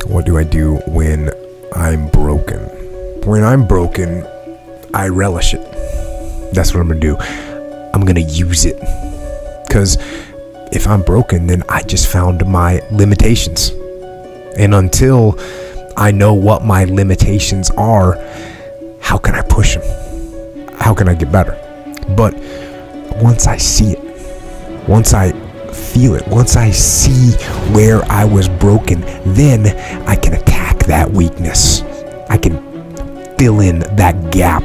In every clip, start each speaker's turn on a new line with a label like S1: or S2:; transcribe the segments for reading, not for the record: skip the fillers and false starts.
S1: What do I do when I'm broken? When I'm broken, I relish it. That's what I'm gonna do. I'm gonna use it. Because if I'm broken, then I just found my limitations. And until I know what my limitations are, how can I push them? How can I get better? But once I see it, once I feel it, once I see where I was broken, then I can attack that weakness. I can fill in that gap.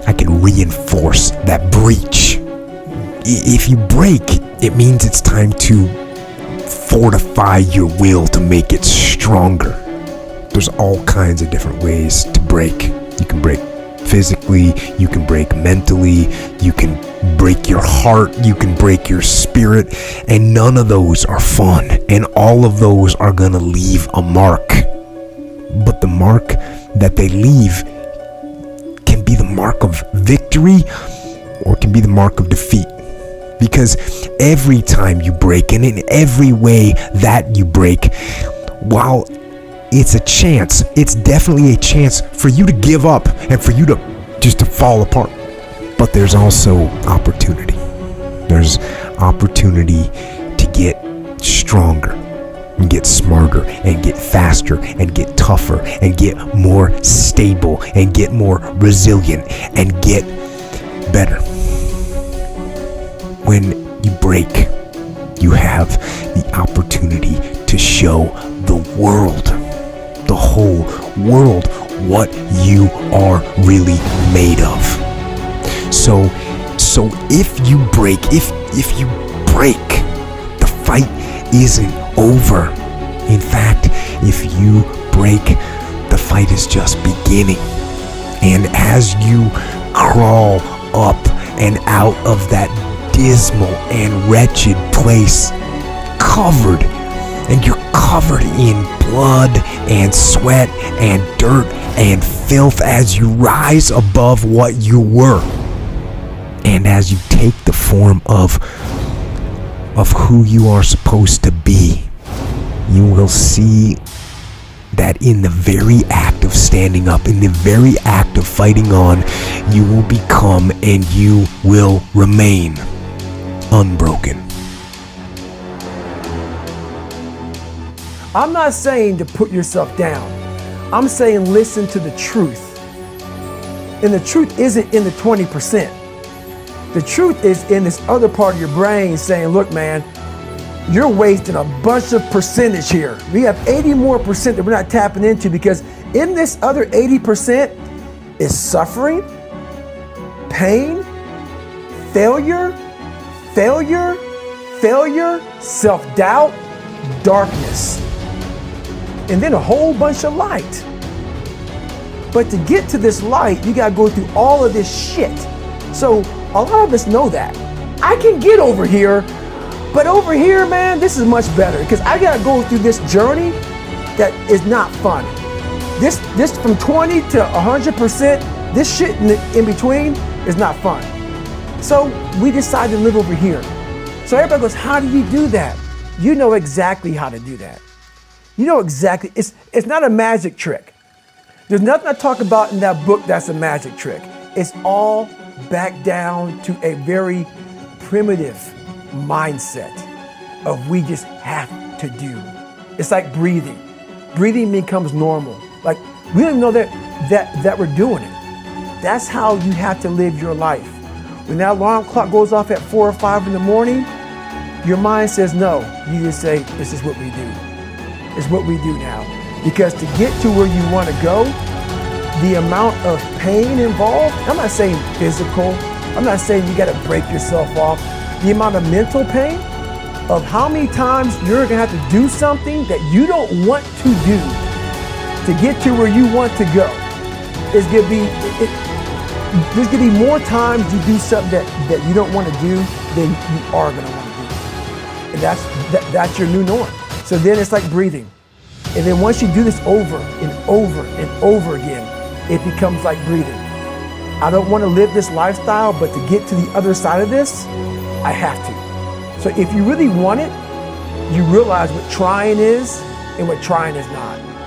S1: I can reinforce that breach. If you break, it means it's time to fortify your will to make it stronger. There's all kinds of different ways to break. You can break physically, you can break mentally, you can break your heart, you can break your spirit, and none of those are fun, and all of those are gonna leave a mark. But the mark that they leave can be the mark of victory or it can be the mark of defeat. Because every time you break, and in every way that you break, while it's a chance, it's definitely a chance for you to give up and for you to just to fall apart. But there's also opportunity. There's opportunity to get stronger and get smarter and get faster and get tougher and get more stable and get more resilient and get better. When you break, you have the opportunity to show the world, the whole world, what you are really made of. So if you break, the fight isn't over. In fact, if you break, the fight is just beginning. And as you crawl up and out of that dismal and wretched place, you're covered in blood and sweat and dirt and filth as you rise above what you were, and as you take the form of who you are supposed to be, you will see that in the very act of standing up, in the very act of fighting on, you will become and you will remain unbroken.
S2: I'm not saying to put yourself down. I'm saying listen to the truth. And the truth isn't in the 20%. The truth is in this other part of your brain saying, look, man, you're wasting a bunch of percentage here. We have 80 more percent that we're not tapping into, because in this other 80% is suffering, pain, failure, self-doubt, darkness, and then a whole bunch of light. But to get to this light, you gotta go through all of this shit. So a lot of us know that. I can get over here, but over here, man, this is much better, because I gotta go through this journey that is not fun. This from 20 to 100%, this shit in between is not fun. So we decide to live over here. So everybody goes, how do you do that? You know exactly how to do that. You know exactly, it's not a magic trick. There's nothing I talk about in that book that's a magic trick. It's all back down to a very primitive mindset of we just have to do. It's like breathing. Breathing becomes normal. Like we don't even know that we're doing it. That's how you have to live your life. When that alarm clock goes off at 4 or 5 in the morning, your mind says no. You just say, this is what we do. It's what we do now. Because to get to where you want to go, the amount of pain involved, I'm not saying physical, I'm not saying you got to break yourself off. The amount of mental pain of how many times you're going to have to do something that you don't want to do to get to where you want to go is going to be, there's going to be more times you do something that you don't want to do than you are going to want to do. And that's your new norm. So then it's like breathing. And then once you do this over and over and over again, it becomes like breathing. I don't want to live this lifestyle, but to get to the other side of this, I have to. So if you really want it, you realize what trying is and what trying is not.